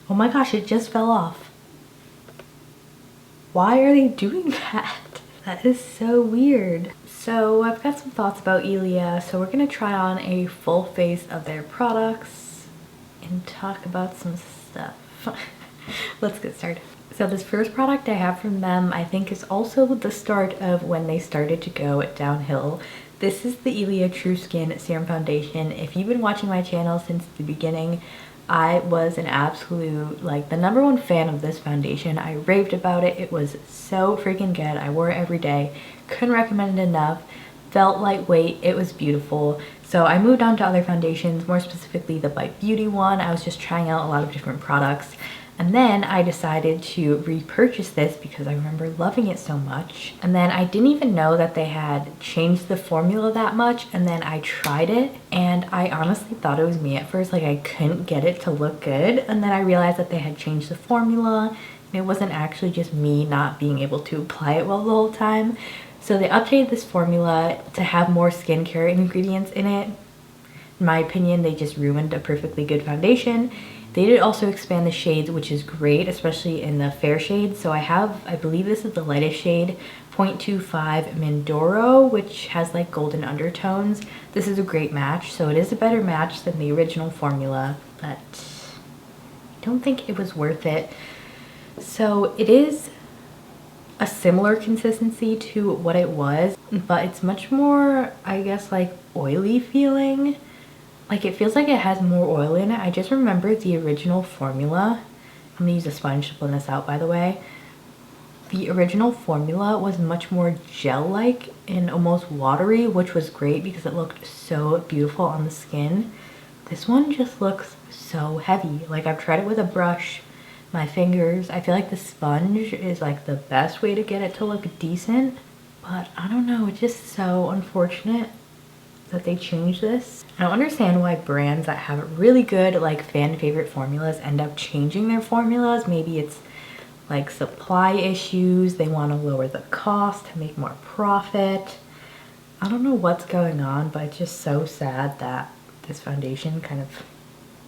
Oh my gosh, it just fell off. Why are they doing that? That is so weird. So I've got some thoughts about Ilia, so we're gonna try on a full face of their products and talk about some stuff. Let's get started. So this first product I have from them I think is also the start of when they started to go downhill. This is the Ilia True Skin Serum Foundation. If you've been watching my channel since the beginning, I was an absolute, like, the #1 fan of this foundation. I raved about it. It was so freaking good. I wore it every day. Couldn't recommend it enough. Felt lightweight. It was beautiful. So I moved on to other foundations, more specifically the Bite Beauty one. I was just trying out a lot of different products. And then I decided to repurchase this because I remember loving it so much. And then I didn't even know that they had changed the formula that much. And then I tried it and I honestly thought it was me at first. Like, I couldn't get it to look good. And then I realized that they had changed the formula. And it wasn't actually just me not being able to apply it well the whole time. So they updated this formula to have more skincare ingredients in it. In my opinion, they just ruined a perfectly good foundation. They did also expand the shades, which is great, especially in the fair shades. So I believe this is the lightest shade, 0.25 Mindoro, which has like golden undertones. This is a great match. So it is a better match than the original formula, but I don't think it was worth it. So it is a similar consistency to what it was, but it's much more, I guess, like oily feeling. Like, it feels like it has more oil in it. I just remember the original formula. I'm gonna use a sponge to blend this out, by the way. The original formula was much more gel-like and almost watery, which was great because it looked so beautiful on the skin. This one just looks so heavy. Like, I've tried it with a brush, my fingers. I feel like the sponge is like the best way to get it to look decent. But I don't know, it's just so unfortunate that they changed this. I don't understand why brands that have really good, like, fan favorite formulas end up changing their formulas. Maybe it's like supply issues, they want to lower the cost to make more profit. I don't know what's going on, but it's just so sad that this foundation kind of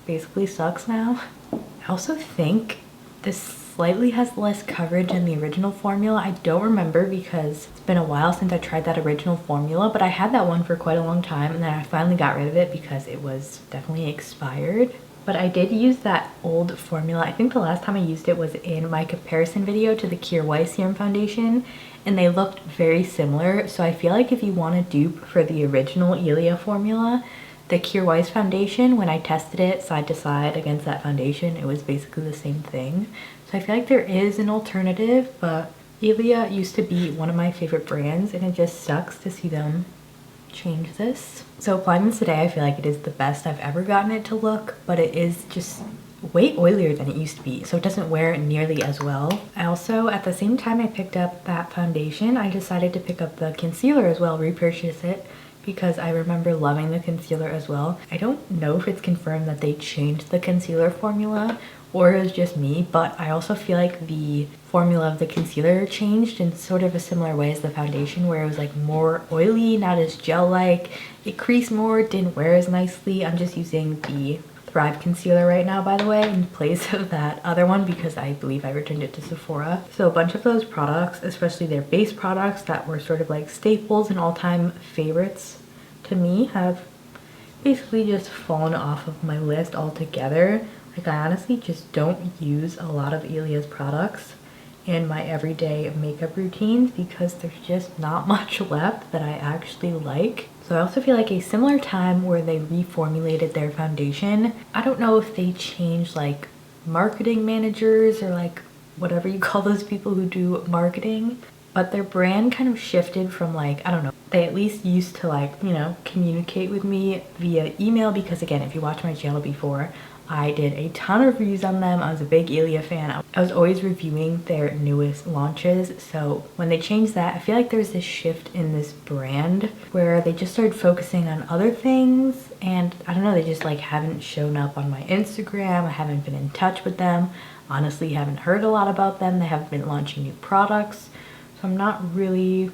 basically sucks now. I also think this slightly has less coverage than the original formula. I don't remember because it's been a while since I tried that original formula, but I had that one for quite a long time and then I finally got rid of it because it was definitely expired. But I did use that old formula. I think the last time I used it was in my comparison video to the Weis Serum Foundation, and they looked very similar. So I feel like if you want a dupe for the original Ilia formula, the Weis foundation, when I tested it side to side against that foundation, it was basically the same thing. So I feel like there is an alternative, but Ilia used to be one of my favorite brands and it just sucks to see them change this. So applying this today, I feel like it is the best I've ever gotten it to look, but it is just way oilier than it used to be, so it doesn't wear nearly as well. I also, at the same time I picked up that foundation, I decided to pick up the concealer as well, repurchase it, because I remember loving the concealer as well. I don't know if it's confirmed that they changed the concealer formula or it was just me, but I also feel like the formula of the concealer changed in sort of a similar way as the foundation, where it was like more oily, not as gel-like. It creased more, didn't wear as nicely. I'm just using the Thrive concealer right now, by the way, in place of that other one because I believe I returned it to Sephora. So a bunch of those products, especially their base products that were sort of like staples and all-time favorites to me, have basically just fallen off of my list altogether. Like, I honestly just don't use a lot of Ilia's products in my everyday makeup routines because there's just not much left that I actually like. So I also feel like a similar time where they reformulated their foundation, I don't know if they changed like marketing managers or like whatever you call those people who do marketing, but their brand kind of shifted from, like, I don't know, they at least used to, like, you know, communicate with me via email because, again, if you watch my channel before, I did a ton of reviews on them. I was a big Ilia fan. I was always reviewing their newest launches. So when they changed that, I feel like there's this shift in this brand where they just started focusing on other things. And I don't know, they just like haven't shown up on my Instagram. I haven't been in touch with them. Honestly, haven't heard a lot about them. They haven't been launching new products. So I'm not really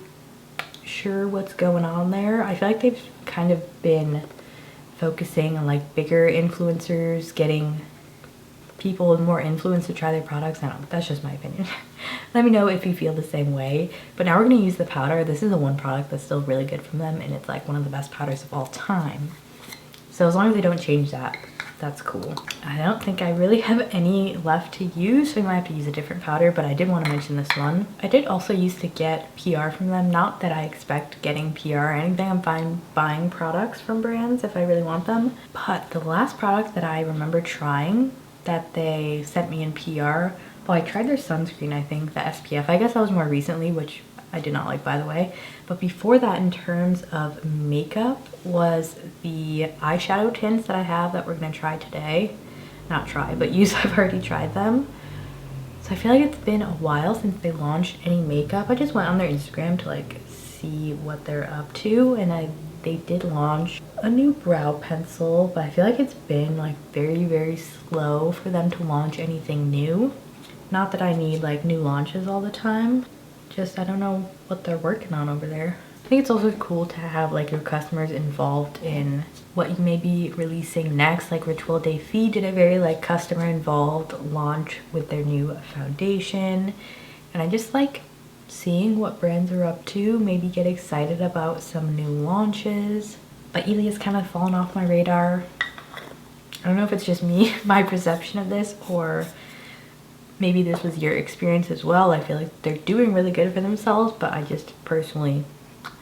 sure what's going on there. I feel like they've kind of been focusing on like bigger influencers getting people with more influence to try their products. I don't know, that's just my opinion. Let me know if you feel the same way. But now we're going to use the powder. This is the one product that's still really good from them, and it's like one of the best powders of all time. So as long as they don't change that, that's cool. I don't think I really have any left to use, so we might have to use a different powder, but I did want to mention this one. I did also used to get PR from them. Not that I expect getting PR or anything. I'm fine buying products from brands if I really want them. But the last product that I remember trying that they sent me in PR, well, I tried their sunscreen, I think, the SPF. I guess that was more recently, which I did not like, by the way. But before that, in terms of makeup, was the eyeshadow tints that I have that we're gonna try today. Not try, but use. I've already tried them. So I feel like it's been a while since they launched any makeup. I just went on their Instagram to like see what they're up to, and they did launch a new brow pencil, but I feel like it's been like very slow for them to launch anything new. Not that I need like new launches all the time, just I don't know what they're working on over there. I think it's also cool to have like your customers involved in what you may be releasing next. Like Ritual Day Feed did a very like customer involved launch with their new foundation, and I just like seeing what brands are up to, maybe get excited about some new launches. But Ilia's kind of fallen off my radar. I don't know if it's just me, my perception of this, or maybe this was your experience as well. I feel like they're doing really good for themselves, but I just personally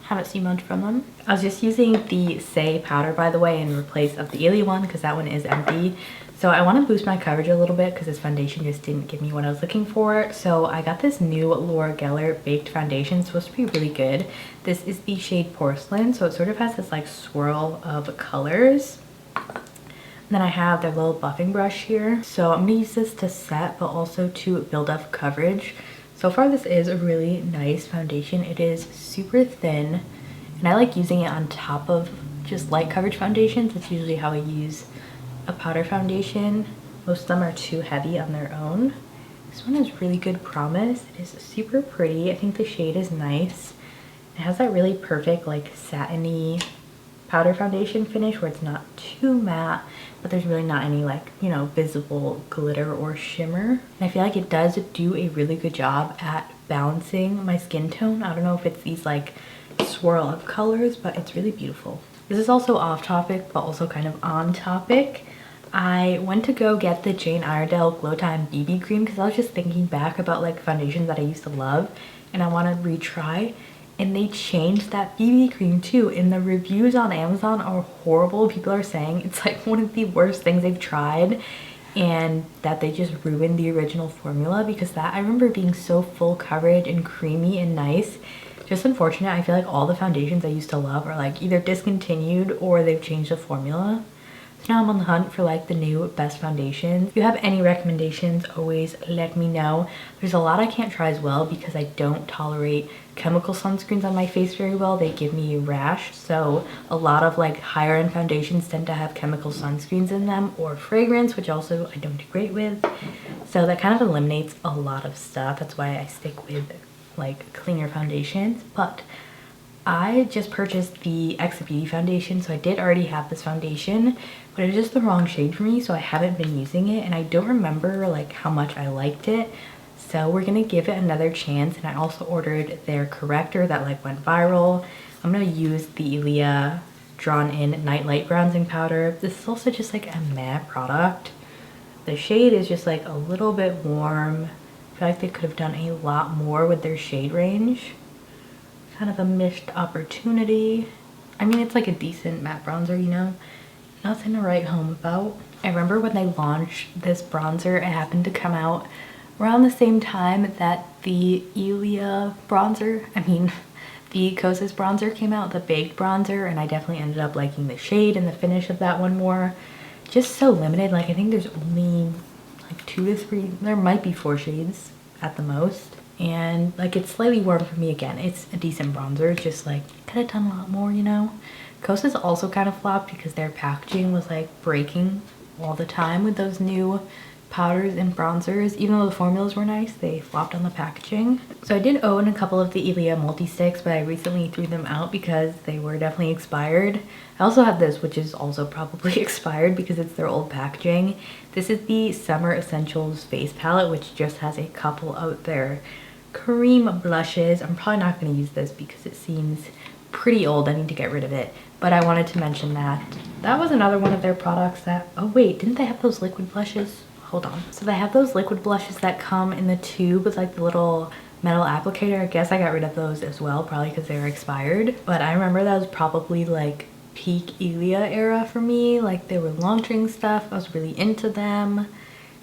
haven't seen much from them. I was just using the Saie powder, by the way, in place of the Ilia one because that one is empty. So I want to boost my coverage a little bit because this foundation just didn't give me what I was looking for. So I got this new Laura Geller baked foundation. It's supposed to be really good. This is the shade Porcelain, so it sort of has this like swirl of colors. Then I have their little buffing brush here. So I'm gonna use this to set, but also to build up coverage. So far this is a really nice foundation. It is super thin, and I like using it on top of just light coverage foundations. That's usually how I use a powder foundation. Most of them are too heavy on their own. This one has really good promise. It is super pretty. I think the shade is nice. It has that really perfect like satiny powder foundation finish where it's not too matte, but there's really not any like, you know, visible glitter or shimmer. And I feel like it does do a really good job at balancing my skin tone. I don't know if it's these like swirl of colors, but it's really beautiful. This is also off topic, but also kind of on topic. I went to go get the Jane Iredale Glow Time BB cream because I was just thinking back about like foundations that I used to love and I want to retry. And they changed that BB cream too, and the reviews on Amazon are horrible. People are saying it's like one of the worst things they've tried, and that they just ruined the original formula, because that I remember being so full coverage and creamy and nice. Just unfortunate. I feel like all the foundations I used to love are like either discontinued or they've changed the formula. So now I'm on the hunt for like the new best foundation. If you have any recommendations, always let me know. There's a lot I can't try as well because I don't tolerate chemical sunscreens on my face very well. They give me a rash. So a lot of like higher end foundations tend to have chemical sunscreens in them or fragrance, which also I don't do great with. So that kind of eliminates a lot of stuff. That's why I stick with like cleaner foundations. But I just purchased the Exa Beauty foundation, so I did already have this foundation, but it's just the wrong shade for me, so I haven't been using it, and I don't remember like how much I liked it. So we're gonna give it another chance, and I also ordered their corrector that like went viral. I'm gonna use the Ilia Drawn In Nightlight bronzing powder. This is also just like a matte product. The shade is just like a little bit warm. I feel like they could have done a lot more with their shade range. Kind of a missed opportunity. I mean, it's like a decent matte bronzer, you know? Nothing to write home about. I remember when they launched this bronzer, it happened to come out around the same time that the Ilia bronzer, the Kosas bronzer came out, the baked bronzer, and I definitely ended up liking the shade and the finish of that one more. Just so limited. Like, I think there's only like 2 to 3, there might be 4 shades at the most. And like, it's slightly warm for me again. It's a decent bronzer, it's just like could have done a lot more, you know? Kosas also kind of flopped because their packaging was like breaking all the time with those new powders and bronzers. Even though the formulas were nice, they flopped on the packaging. So I did own a couple of the Ilia multi-sticks, but I recently threw them out because they were definitely expired. I also have this, which is also probably expired because it's their old packaging. This is the Summer Essentials face palette, which just has a couple of their cream blushes. I'm probably not going to use this because it seems pretty old. I need to get rid of it. But I wanted to mention that. That was another one of their products that, oh wait, didn't they have those liquid blushes? Hold on. So they have those liquid blushes that come in the tube with like the little metal applicator. I guess I got rid of those as well, probably because they were expired. But I remember that was probably like peak Ilia era for me. Like they were launching stuff. I was really into them.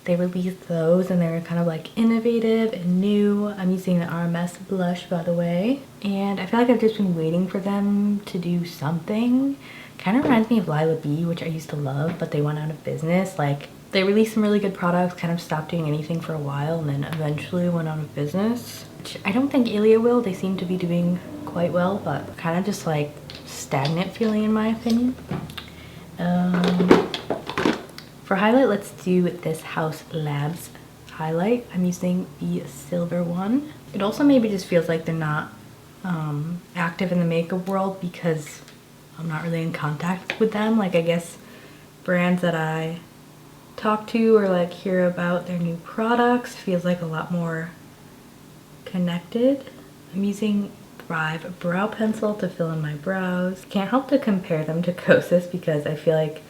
They released those and they were kind of like innovative and new. I'm using the RMS blush, by the way. And I feel like I've just been waiting for them to do something. Kind of reminds me of Lila B, which I used to love, but they went out of business. Like they released some really good products, kind of stopped doing anything for a while, and then eventually went out of business. Which I don't think Ilia will. They seem to be doing quite well, but kind of just like stagnant feeling in my opinion. For highlight, let's do this House Labs highlight. I'm using the silver one. It also maybe just feels like they're not active in the makeup world because I'm not really in contact with them. Like I guess brands that I talk to or like hear about their new products feels like a lot more connected. I'm using Thrive brow pencil to fill in my brows. Can't help to compare them to Kosas because I feel like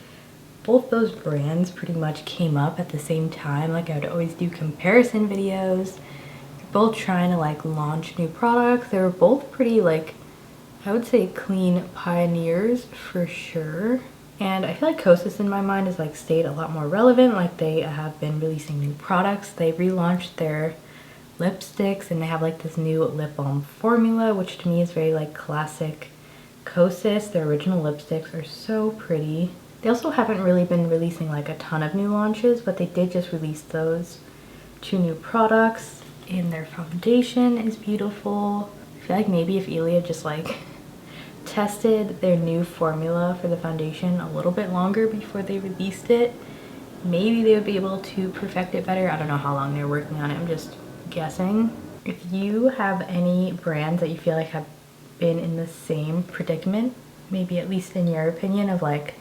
both those brands pretty much came up at the same time. Like I would always do comparison videos. They're both trying to like launch new products. They were both pretty like, I would say clean pioneers for sure. And I feel like Kosas in my mind has like stayed a lot more relevant. Like they have been releasing new products. They relaunched their lipsticks and they have like this new lip balm formula, which to me is very like classic Kosas. Their original lipsticks are so pretty. They also haven't really been releasing like a ton of new launches, but they did just release those 2 new products. And their foundation is beautiful. I feel like maybe if Ilia just like tested their new formula for the foundation a little bit longer before they released it, maybe they would be able to perfect it better. I don't know how long they're working on it. I'm just guessing. If you have any brands that you feel like have been in the same predicament, maybe at least in your opinion of like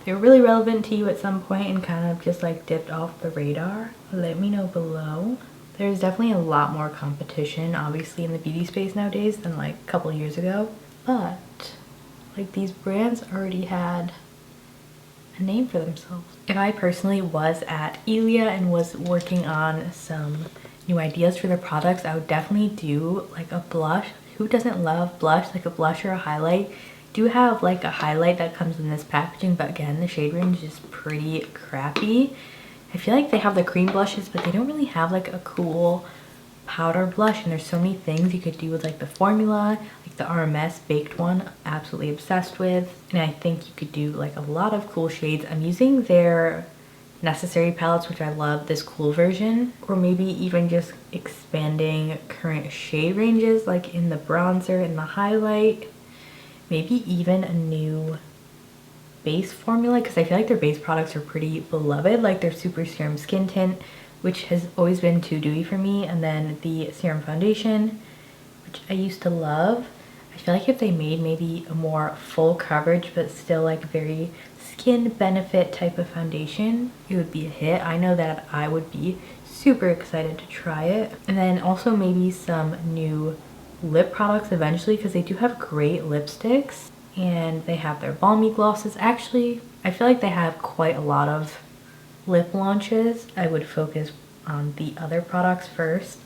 they were really relevant to you at some point and kind of just like dipped off the radar, let me know below. There's definitely a lot more competition obviously in the beauty space nowadays than like a couple years ago, but like these brands already had a name for themselves. If I personally was at Ilia and was working on some new ideas for their products, I would definitely do like a blush. Who doesn't love blush? Like a blush or a highlight. Do have like a highlight that comes in this packaging, but again the shade range is pretty crappy. I feel like they have the cream blushes, but they don't really have like a cool powder blush, and there's so many things you could do with like the formula, like the RMS baked one, absolutely obsessed with. And I think you could do like a lot of cool shades. I'm using their Necessary palettes, which I love this cool version, or maybe even just expanding current shade ranges like in the bronzer and the highlight. Maybe even a new base formula, because I feel like their base products are pretty beloved, like their Super Serum Skin Tint, which has always been too dewy for me, and then the Serum Foundation, which I used to love. I feel like if they made maybe a more full coverage but still like very skin benefit type of foundation, it would be a hit. I know that I would be super excited to try it. And then also maybe some new lip products eventually, because they do have great lipsticks and they have their balmy glosses. Actually, I feel like they have quite a lot of lip launches. I would focus on the other products first.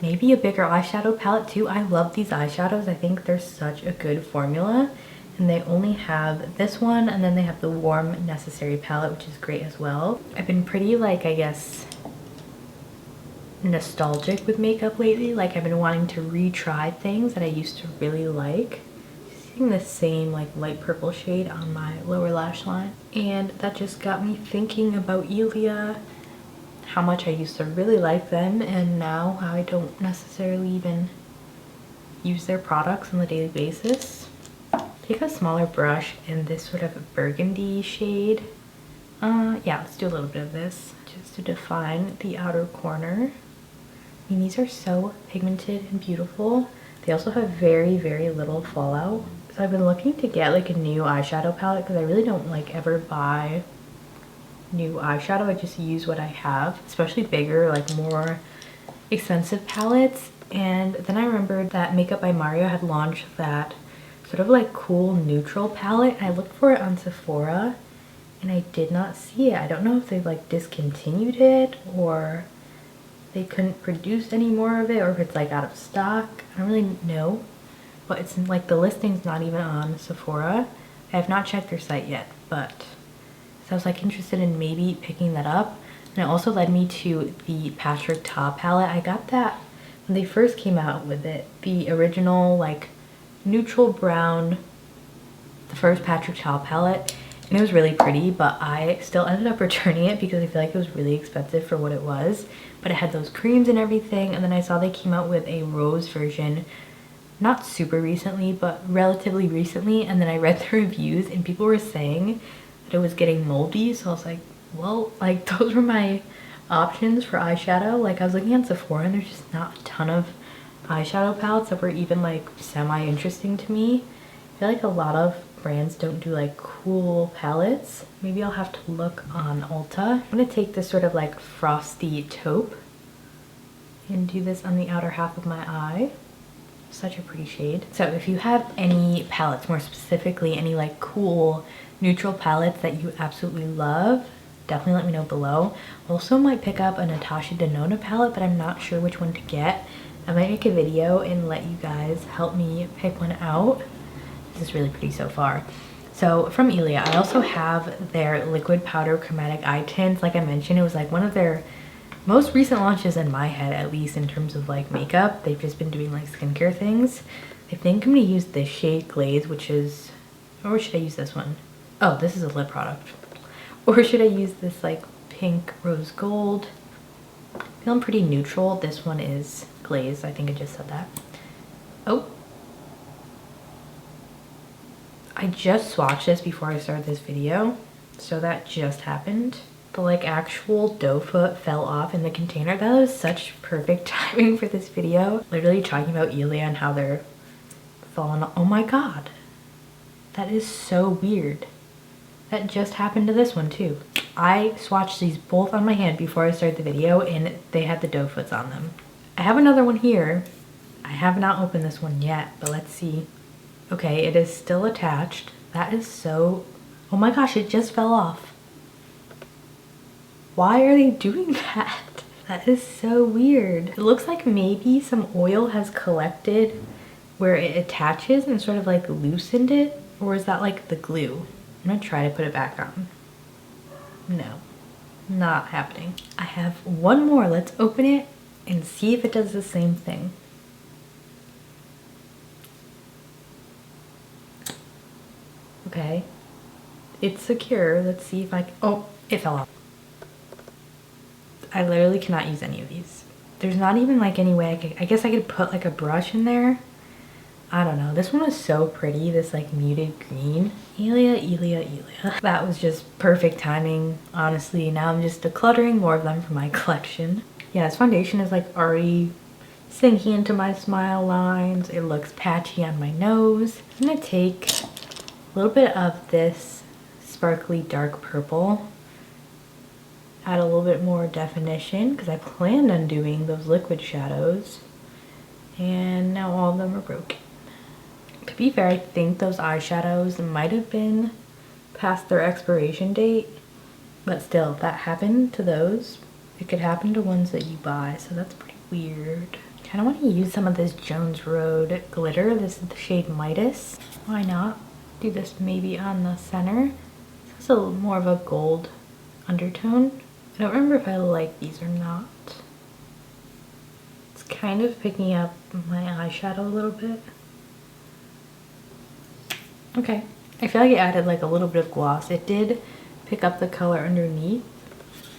Maybe a bigger eyeshadow palette too. I love these eyeshadows. I think they're such a good formula, and they only have this one, and then they have the Warm Necessary palette, which is great as well. I've been pretty like, I guess, nostalgic with makeup lately. Like I've been wanting to retry things that I used to really like. Using the same like light purple shade on my lower lash line, and that just got me thinking about Ilia, how much I used to really like them, and now how I don't necessarily even use their products on a daily basis. Take a smaller brush in this sort of burgundy shade Yeah, let's do a little bit of this just to define the outer corner. I mean, these are so pigmented and beautiful. They also have very, very little fallout. So I've been looking to get like a new eyeshadow palette because I really don't like ever buy new eyeshadow. I just use what I have, especially bigger, like more expensive palettes. And then I remembered that Makeup by Mario had launched that sort of like cool neutral palette. I looked for it on Sephora and I did not see it. I don't know if they like discontinued it or they couldn't produce any more of it, or if it's like out of stock. I don't really know, but it's like the listing's not even on Sephora. I have not checked their site yet, but so I was like interested in maybe picking that up. And it also led me to the Patrick Ta palette. I got that when they first came out with it, the original like neutral brown, the first Patrick Ta palette, and it was really pretty, but I still ended up returning it because I feel like it was really expensive for what it was. But it had those creams and everything, and then I saw they came out with a rose version not super recently, but relatively recently, and then I read the reviews and people were saying that it was getting moldy, so I was like, well, like those were my options for eyeshadow. Like I was looking at Sephora and there's just not a ton of eyeshadow palettes that were even like semi-interesting to me. I feel like a lot of brands don't do like cool palettes. Maybe I'll have to look on Ulta. I'm gonna take this sort of like frosty taupe and do this on the outer half of my eye. Such a pretty shade. So if you have any palettes, more specifically any like cool neutral palettes that you absolutely love, definitely let me know below. Also might pick up a Natasha Denona palette, but I'm not sure which one to get. I might make a video and let you guys help me pick one out. This is really pretty so far. So from Ilia, I also have their liquid powder chromatic eye tints. Like I mentioned, it was like one of their most recent launches in my head, at least in terms of like makeup. They've just been doing like skincare things. I think I'm gonna use this shade Glaze, which is, or should I use this one? Oh, this is a lip product. Or should I use this like pink rose gold? Feeling pretty neutral. This one is Glaze. I think I just said that. Oh. I just swatched this before I started this video, so that just happened. The like actual doe foot fell off in the container. That was such perfect timing for this video. Literally talking about Ilia and how they're falling off. Oh my god. That is so weird. That just happened to this one too. I swatched these both on my hand before I started the video and they had the doe foots on them. I have another one here. I have not opened this one yet, but let's see. Okay, it is still attached. That is so... Oh my gosh, it just fell off. Why are they doing that? That is so weird. It looks like maybe some oil has collected where it attaches and sort of like loosened it. Or is that like the glue? I'm gonna try to put it back on. No, not happening. I have one more. Let's open it and see if it does the same thing. Okay, it's secure. Let's see if I can, oh, it fell off. I literally cannot use any of these. There's not even like any way I guess I could put like a brush in there. I don't know. This one was so pretty, this like muted green. Ilia, Ilia, Ilia. That was just perfect timing, honestly. Now I'm just decluttering more of them for my collection. Yeah, this foundation is like already sinking into my smile lines. It looks patchy on my nose. I'm gonna take a little bit of this sparkly dark purple, add a little bit more definition because I planned on doing those liquid shadows and now all of them are broken. To be fair, I think those eyeshadows might have been past their expiration date, but still, if that happened to those, it could happen to ones that you buy, so that's pretty weird. I kind of want to use some of this Jones Road glitter. This is the shade Midas. Why not? Do this maybe on the center. This is a little more of a gold undertone. I don't remember if I like these or not. It's kind of picking up my eyeshadow a little bit. Okay, I feel like it added like a little bit of gloss. It did pick up the color underneath.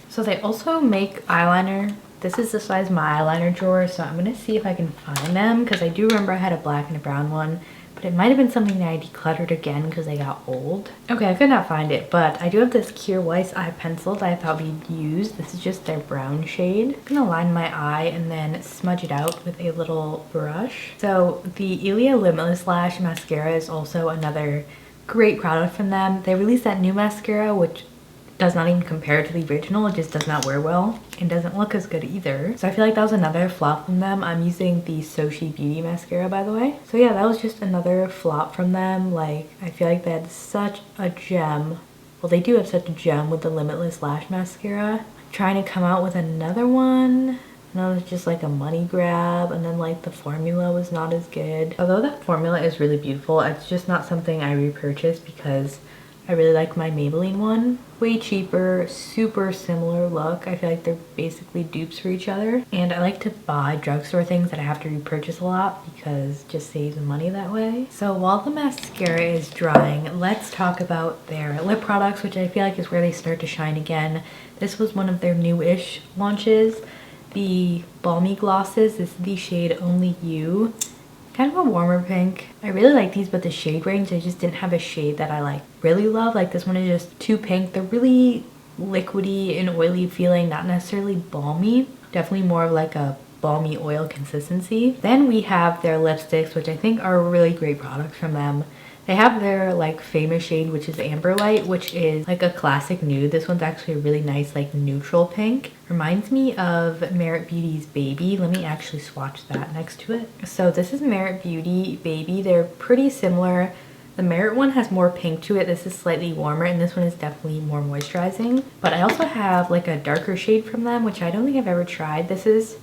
So they also make eyeliner. This is the size of my eyeliner drawer, so I'm gonna see if I can find them because I do remember I had a black and a brown one, but but it might have been something that I decluttered again because they got old. Okay, I could not find it, but I do have this Weis eye pencil that I thought we'd use. This is just their brown shade. I'm gonna line my eye and then smudge it out with a little brush. So the Ilia Limitless Lash Mascara is also another great product from them. They released that new mascara, which does not even compare to the original. It just does not wear well and doesn't look as good either. So I feel like that was another flop from them. I'm using the Soshebeauty mascara, by the way. So yeah, that was just another flop from them. Like, I feel like they had such a gem. Well, they do have such a gem with the Limitless Lash Mascara. I'm trying to come out with another one. And it was just like a money grab, and then like the formula was not as good. Although that formula is really beautiful, it's just not something I repurchased because I really like my Maybelline one. Way cheaper, super similar look. I feel like they're basically dupes for each other. And I like to buy drugstore things that I have to repurchase a lot because it just saves money that way. So while the mascara is drying, let's talk about their lip products, which I feel like is where they start to shine again. This was one of their new-ish launches. The Balmy Glosses. This is the shade Only You. Kind of a warmer pink. I really like these, but the shade range, I just didn't have a shade that I like really love. Like this one is just too pink. They're really liquidy and oily feeling, not necessarily balmy. Definitely more of like a balmy oil consistency. Then we have their lipsticks, which I think are really great products from them. They have their like famous shade, which is Amber Light, which is like a classic nude. This one's actually a really nice like neutral pink. Reminds me of Merit Beauty's Baby. Let me actually swatch that next to it. So this is Merit Beauty Baby. They're pretty similar. The Merit one has more pink to it. This is slightly warmer, and this one is definitely more moisturizing. But I also have like a darker shade from them, which I don't think I've ever tried. This is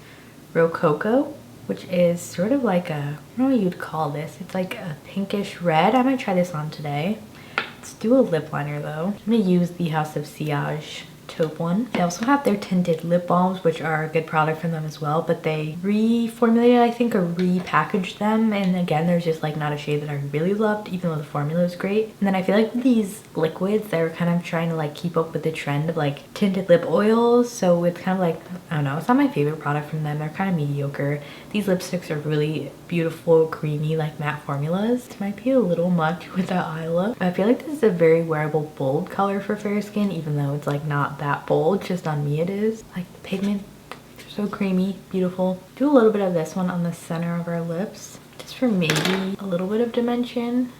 Rococo, which is sort of like a, I don't know what you'd call this. It's like a pinkish red. I might try this on today. Let's do a lip liner though. I'm gonna use the House of Sillage taupe one. They also have their tinted lip balms, which are a good product from them as well, but they reformulated, I think, or repackaged them, and again, there's just like not a shade that I really loved, even though the formula was great. And then I feel like these liquids, they're kind of trying to like keep up with the trend of like tinted lip oils, so it's kind of like, I don't know, it's not my favorite product from them. They're kind of mediocre. These lipsticks are really beautiful, creamy, like matte formulas. This might be a little much with that eye look. I feel like this is a very wearable, bold color for fair skin, even though it's like not that bold, just on me it is. Like the pigment, they're so creamy, beautiful. Do a little bit of this one on the center of our lips, just for maybe a little bit of dimension.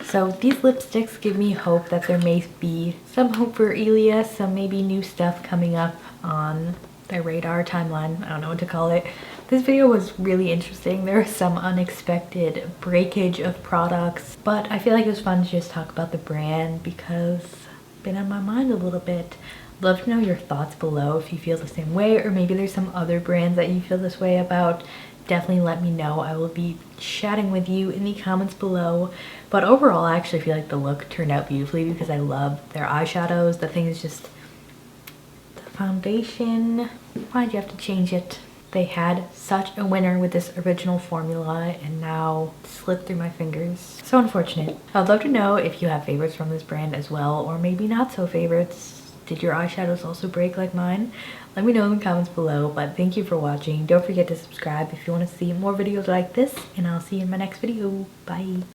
So these lipsticks give me hope that there may be some hope for Ilia, some maybe new stuff coming up on their radar timeline. I don't know what to call it. This video was really interesting. There was some unexpected breakage of products, but I feel like it was fun to just talk about the brand because it's been on my mind a little bit. Love to know your thoughts below if you feel the same way, or maybe there's some other brands that you feel this way about. Definitely let me know. I will be chatting with you in the comments below. But overall, I actually feel like the look turned out beautifully because I love their eyeshadows. The thing is just the foundation. Why'd you have to change it? They had such a winner with this original formula and now it slipped through my fingers. So unfortunate. I'd love to know if you have favorites from this brand as well, or maybe not so favorites. Did your eyeshadows also break like mine? Let me know in the comments below, but thank you for watching. Don't forget to subscribe if you want to see more videos like this, and I'll see you in my next video. Bye.